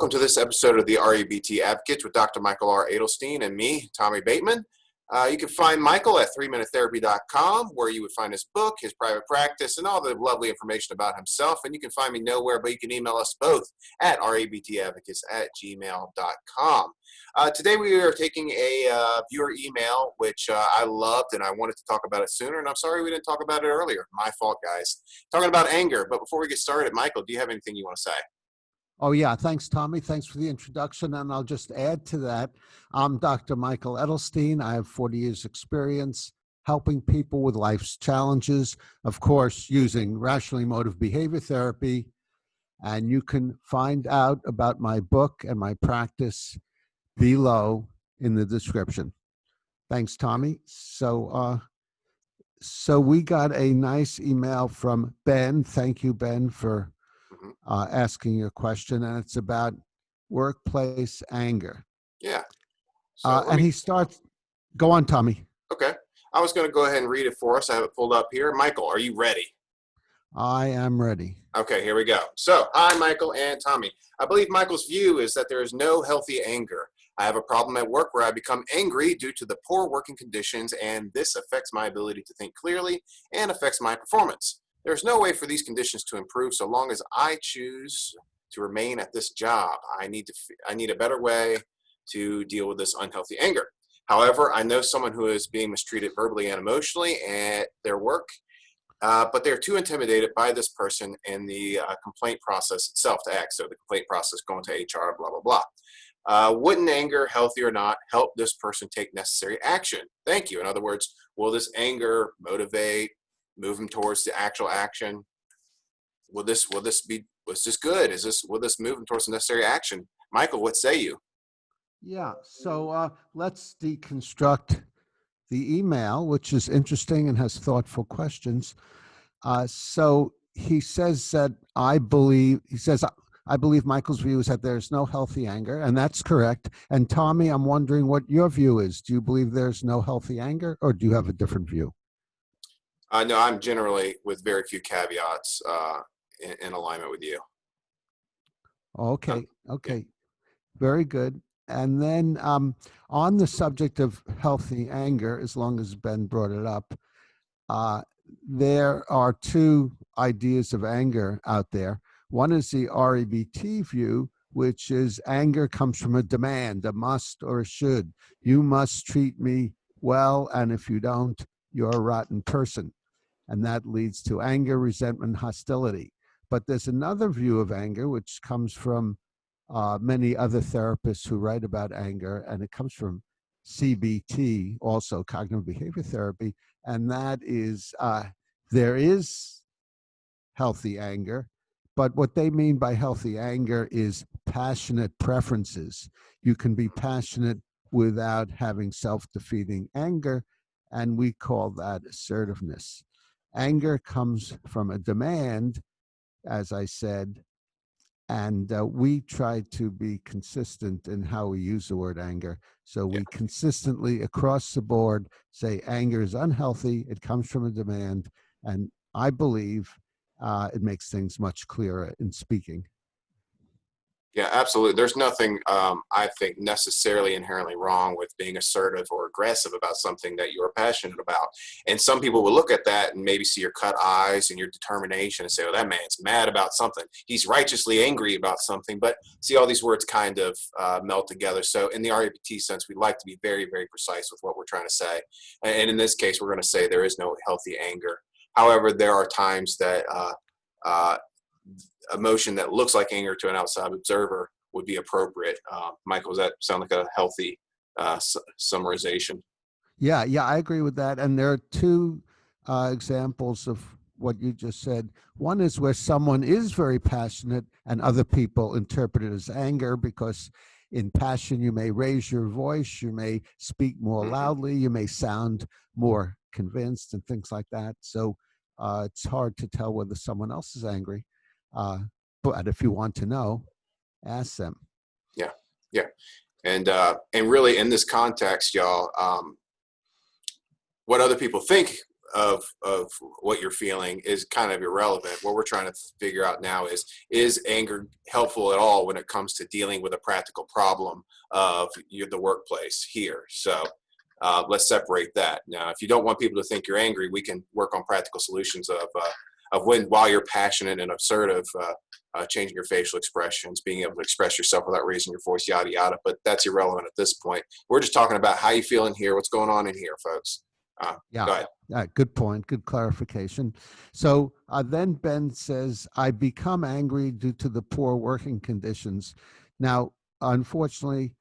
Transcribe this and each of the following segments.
Welcome to this episode of the REBT Advocates with Dr. Michael R. Adelstein and me, Tommy Bateman. You can find Michael at 3minutetherapy.com, where you would find his book, his private practice, and all the lovely information about himself. And you can find me nowhere, but you can email us both at rebtadvocates@gmail.com. Today we are taking a viewer email, which I loved, and I wanted to talk about it sooner. And I'm sorry we didn't talk about it earlier. My fault, guys. Talking about anger. But before we get started, Michael, do you have anything you want to say? Oh, yeah. Thanks, Tommy. Thanks for the introduction. And I'll just add to that. I'm Dr. Michael Edelstein. I have 40 years experience helping people with life's challenges, of course, using rational emotive behavior therapy. And you can find out about my book and my practice below in the description. Thanks, Tommy. So we got a nice email from Ben. Thank you, Ben, for asking a question, and it's about workplace anger. Yeah. And he starts, go on, Tommy. Okay. I was going to go ahead and read it for us. I have it pulled up here. Michael, are you ready? I am ready. Okay, here we go. So, hi, Michael and Tommy. I believe Michael's view is that there is no healthy anger. I have a problem at work where I become angry due to the poor working conditions, and this affects my ability to think clearly and affects my performance. There's no way for these conditions to improve so long as I choose to remain at this job. I need a better way to deal with this unhealthy anger. However, I know someone who is being mistreated verbally and emotionally at their work, but they're too intimidated by this person and the complaint process itself to act. So the complaint process going to HR, blah, blah, blah. Wouldn't anger, healthy or not, help this person take necessary action? Thank you. In other words, will this anger motivate, move him towards the actual action? Will this good? Will this move him towards the necessary action? Michael, what say you? Yeah, so let's deconstruct the email, which is interesting and has thoughtful questions. So he says that I believe Michael's view is that there's no healthy anger, and that's correct. And Tommy, I'm wondering what your view is. Do you believe there's no healthy anger, or do you have a different view? No, I'm generally, with very few caveats, in alignment with you. Okay. Very good. And then on the subject of healthy anger, as long as Ben brought it up, there are two ideas of anger out there. One is the REBT view, which is anger comes from a demand, a must or a should. You must treat me well, and if you don't, you're a rotten person. And that leads to anger, resentment, hostility. But there's another view of anger, which comes from many other therapists who write about anger, and it comes from CBT, also cognitive behavior therapy, and that is there is healthy anger, but what they mean by healthy anger is passionate preferences. You can be passionate without having self-defeating anger, and we call that assertiveness. Anger comes from a demand, as I said, and we try to be consistent in how we use the word anger. So we consistently, across the board, say anger is unhealthy, it comes from a demand, and I believe it makes things much clearer in speaking. Yeah, absolutely. There's nothing, I think, necessarily inherently wrong with being assertive or aggressive about something that you're passionate about. And some people will look at that and maybe see your cut eyes and your determination and say, oh, that man's mad about something. He's righteously angry about something. But see, all these words kind of melt together. So in the REBT sense, we like to be very, very precise with what we're trying to say. And in this case, we're going to say there is no healthy anger. However, there are times that emotion that looks like anger to an outside observer would be appropriate. Michael, does that sound like a healthy summarization? Yeah, I agree with that. And there are two examples of what you just said. One is where someone is very passionate and other people interpret it as anger, because in passion you may raise your voice, you may speak more loudly, you may sound more convinced and things like that. So it's hard to tell whether someone else is angry. But if you want to know, ask them. Yeah. And really in this context, y'all, what other people think of what you're feeling is kind of irrelevant. What we're trying to figure out now is anger helpful at all when it comes to dealing with a practical problem of the workplace here? So let's separate that. Now, if you don't want people to think you're angry, we can work on practical solutions of when, while you're passionate and assertive, changing your facial expressions, being able to express yourself without raising your voice, yada, yada. But that's irrelevant at this point. We're just talking about how you feel in here, what's going on in here, folks. Yeah. Go ahead. Good point. Good clarification. So then Ben says, I become angry due to the poor working conditions. Now, unfortunately,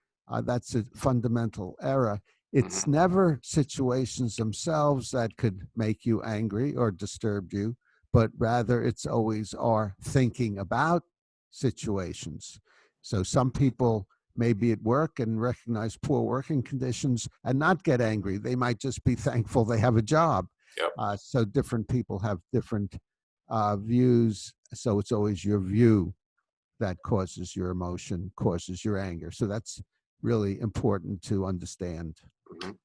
that's a fundamental error. It's never situations themselves that could make you angry or disturb you, but rather it's always our thinking about situations. So some people may be at work and recognize poor working conditions and not get angry. They might just be thankful they have a job. Yep. So different people have different views. So it's always your view that causes your emotion, causes your anger. So that's really important to understand. Mhm.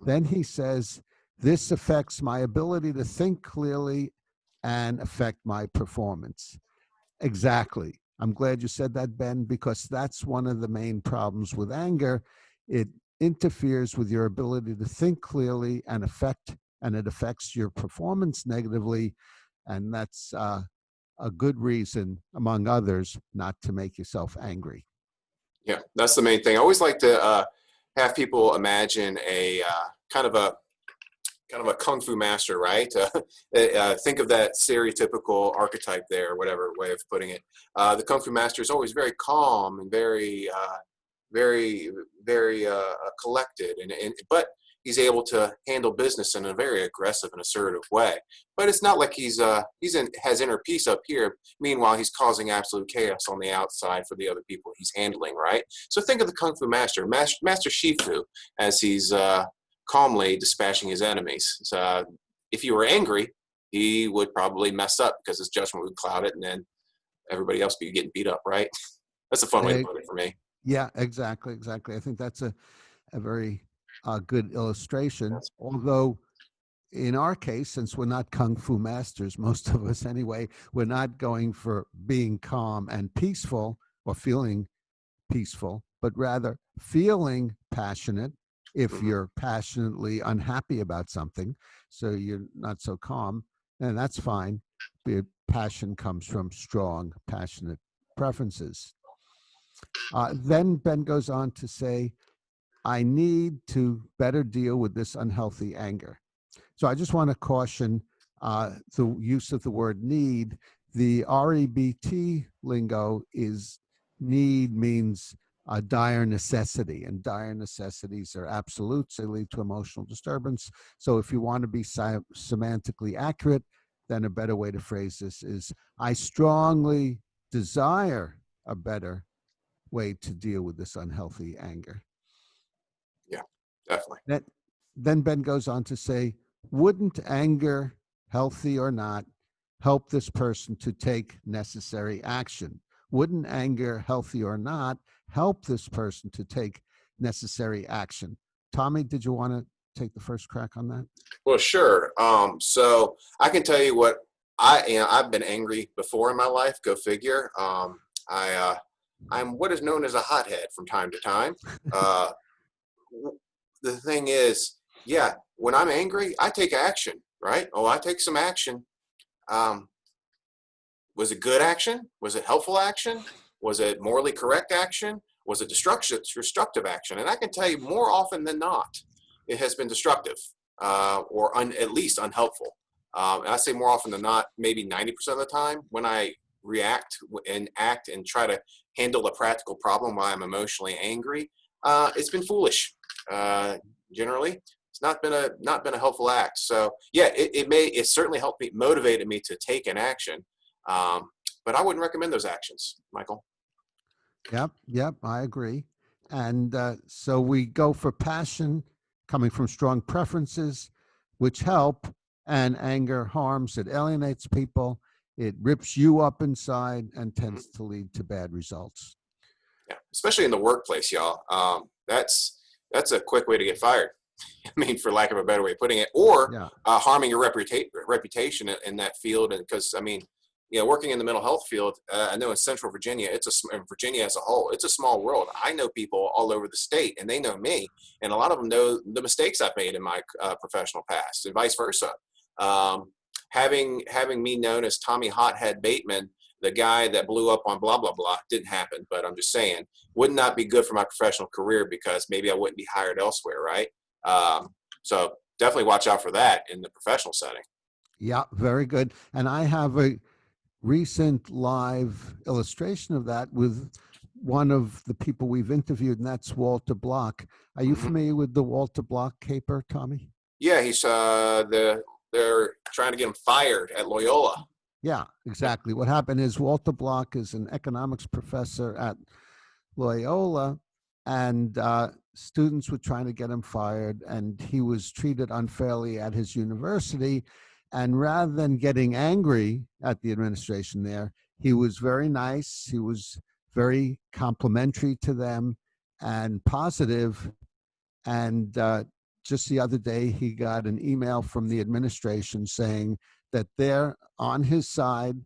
Then he says, this affects my ability to think clearly and affect my performance. Exactly. I'm glad you said that, Ben, because that's one of the main problems with anger. It interferes with your ability to think clearly and it affects your performance negatively. And that's a good reason, among others, not to make yourself angry. Yeah, that's the main thing. I always like to have people imagine a kind of a kung fu master, right? Think of that stereotypical archetype there, whatever way of putting it. The kung fu master is always very calm and very collected, but he's able to handle business in a very aggressive and assertive way. But it's not like has inner peace up here. Meanwhile, he's causing absolute chaos on the outside for the other people he's handling, right? So think of the kung fu master, Master Shifu, as he's calmly dispatching his enemies. So if you were angry, he would probably mess up because his judgment would cloud it, and then everybody else would be getting beat up, right? That's a fun way to put it for me. Yeah, exactly. I think that's a very good illustration. That's, Although in our case, since we're not kung fu masters, most of us anyway, we're not going for being calm and peaceful or feeling peaceful, but rather feeling passionate if you're passionately unhappy about something. So you're not so calm, and that's fine. Passion comes from strong, passionate preferences. Then Ben goes on to say, I need to better deal with this unhealthy anger. So I just want to caution the use of the word need. The REBT lingo is need means a dire necessity, and dire necessities are absolutes. They lead to emotional disturbance. So if you want to be semantically accurate, then a better way to phrase this is, I strongly desire a better way to deal with this unhealthy anger. yeah, definitely. Then Ben goes on to say, wouldn't anger, healthy or not, help this person to take necessary action? Wouldn't anger, healthy or not, help this person to take necessary action? Tommy, did you want to take the first crack on that? Well, sure. So I can tell you what I've been angry before in my life. Go figure. I'm what is known as a hothead from time to time. Uh, the thing is, yeah, when I'm angry, I take action, right? Oh, I take some action. Um, was it good action? Was it helpful action? Was it morally correct action? Was it destructive action? And I can tell you more often than not, it has been destructive or at least unhelpful. And I say more often than not, maybe 90% of the time when I react and act and try to handle a practical problem while I'm emotionally angry, it's been foolish. Generally, it's not been a helpful act. So yeah, it certainly helped me, motivated me to take an action. But I wouldn't recommend those actions, Michael. Yep, I agree. And so we go for passion coming from strong preferences, which help, and anger harms. It alienates people. It rips you up inside and tends to lead to bad results. Yeah, especially in the workplace, y'all. That's a quick way to get fired. I mean, for lack of a better way of putting it, or Yeah. harming your reputation in that field. And because, I mean, working in the mental health field, I know in Central Virginia, in Virginia as a whole, it's a small world. I know people all over the state, and they know me, and a lot of them know the mistakes I've made in my professional past, and vice versa. Um, having me known as Tommy Hothead Bateman, the guy that blew up on blah blah blah, didn't happen. But I'm just saying, would not be good for my professional career, because maybe I wouldn't be hired elsewhere, right? So definitely watch out for that in the professional setting. Yeah, very good. And I have a recent live illustration of that with one of the people we've interviewed, and that's Walter Block. Are you Hmm. familiar with the Walter Block caper, Tommy? Yeah, they're trying to get him fired at Loyola. Yeah, exactly. What happened is Walter Block is an economics professor at Loyola, and students were trying to get him fired, and he was treated unfairly at his university. And rather than getting angry at the administration there, he was very nice. He was very complimentary to them and positive. And just the other day, he got an email from the administration saying that they're on his side.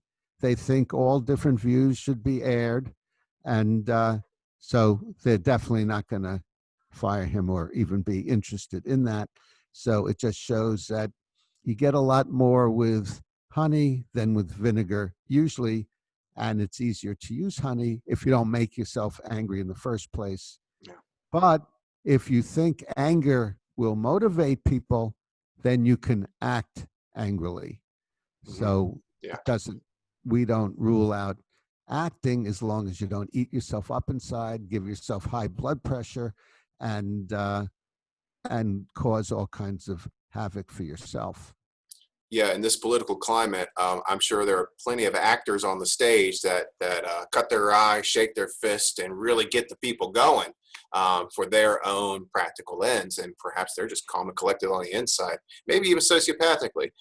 They think all different views should be aired. And so they're definitely not going to fire him or even be interested in that. So it just shows that you get a lot more with honey than with vinegar, usually. And it's easier to use honey if you don't make yourself angry in the first place. Yeah. But if you think anger will motivate people, then you can act angrily. Hmm. So Yeah. it doesn't, we don't rule out acting as long as you don't eat yourself up inside, give yourself high blood pressure, and cause all kinds of havoc for yourself. Yeah, in this political climate, I'm sure there are plenty of actors on the stage that cut their eye, shake their fist, and really get the people going for their own practical ends. And perhaps they're just calm and collected on the inside, maybe even sociopathically.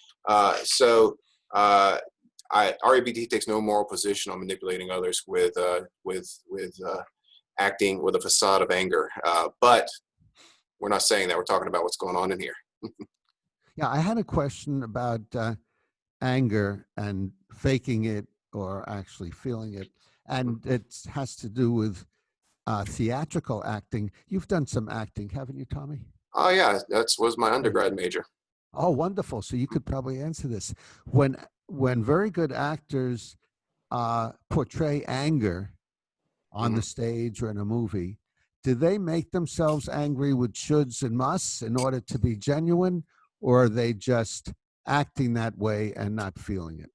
So REBT takes no moral position on manipulating others with acting with a facade of anger. But we're not saying that. We're talking about what's going on in here. Yeah, I had a question about anger and faking it or actually feeling it. And it has to do with theatrical acting. You've done some acting, haven't you, Tommy? Oh yeah, that was my Great. undergrad major. Oh, wonderful. So you could probably answer this. When very good actors portray anger on Hmm. the stage or in a movie, do they make themselves angry with shoulds and musts in order to be genuine, or are they just acting that way and not feeling it?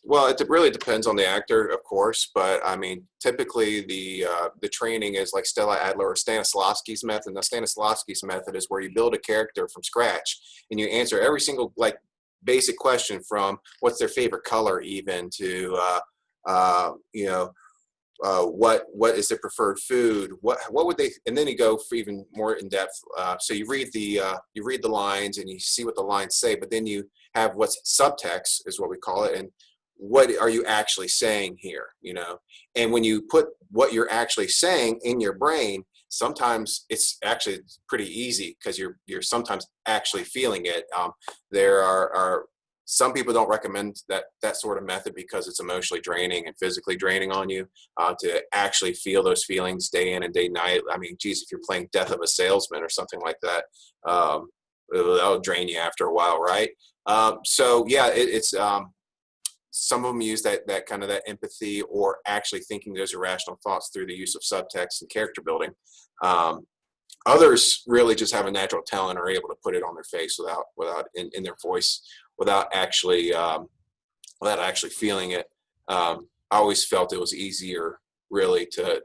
Well, it really depends on the actor, of course, but I mean, typically the training is like Stella Adler or Stanislavskis Method. Now, Stanislavskis Method is where you build a character from scratch and you answer every single like basic question, from what's their favorite color, even to what is their preferred food, what would they, and then you go for even more in depth. So you read the lines and you see what the lines say, but then you have what's subtext, is what we call it, and what are you actually saying here, and when you put what you're actually saying in your brain, sometimes it's actually pretty easy, because you're sometimes actually feeling it. There are some people don't recommend that sort of method because it's emotionally draining and physically draining on you, to actually feel those feelings day in and day night. I mean, geez, if you're playing Death of a Salesman or something like that, that'll drain you after a while, right? So yeah, it's some of them use that kind of that empathy, or actually thinking those irrational thoughts through the use of subtext and character building. Um, Others really just have a natural talent, or are able to put it on their face without in their voice, without actually feeling it. I always felt it was easier really to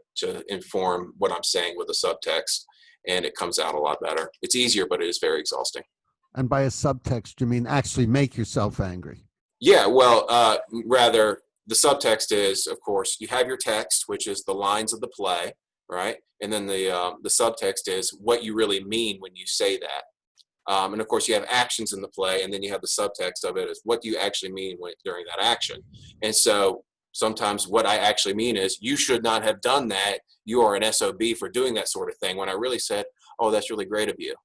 inform what I'm saying with a subtext, and it comes out a lot better. It's easier, but it is very exhausting. And by a subtext, you mean actually make yourself angry. Yeah, well, rather, the subtext is, of course, you have your text, which is the lines of the play, right? And then the subtext is what you really mean when you say that. And of course, you have actions in the play, and then you have the subtext of it is what do you actually mean during that action. And so sometimes what I actually mean is, you should not have done that. You are an SOB for doing that sort of thing. When I really said, oh, that's really great of you.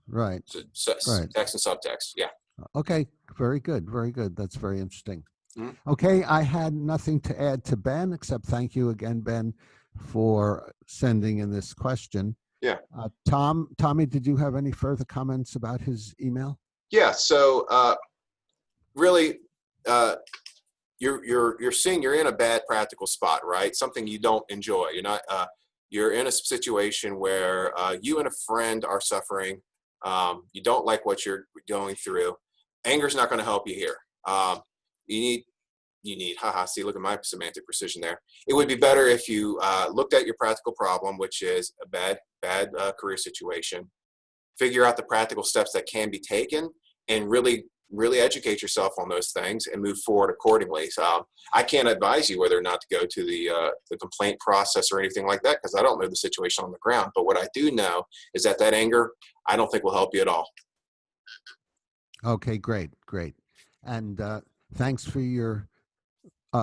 Right. So, Right. text and subtext. Yeah. Okay. Very good. Very good. That's very interesting. Mhm. Okay. I had nothing to add to Ben except thank you again, Ben, for sending in this question. Yeah. Tommy, did you have any further comments about his email? Yeah. So really, you're seeing you're in a bad practical spot, right? Something you don't enjoy. You're not. You're in a situation where you and a friend are suffering. You don't like what you're going through. Anger's not going to help you here. You need haha, see, look at my semantic precision there. It would be better if you looked at your practical problem, which is a bad career situation, figure out the practical steps that can be taken, and really educate yourself on those things and move forward accordingly. So I can't advise you whether or not to go to the complaint process or anything like that, because I don't know the situation on the ground. But what I do know is that anger, I don't think will help you at all. Okay, great, great. And thanks for your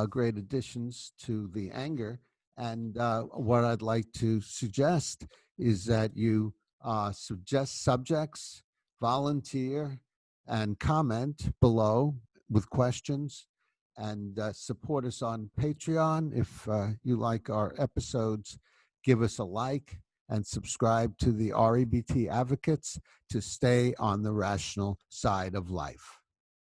great additions to the anger. And what I'd like to suggest is that you suggest subjects, volunteer, and comment below with questions, and support us on Patreon. If you like our episodes, give us a like and subscribe to the REBT Advocates to stay on the rational side of life.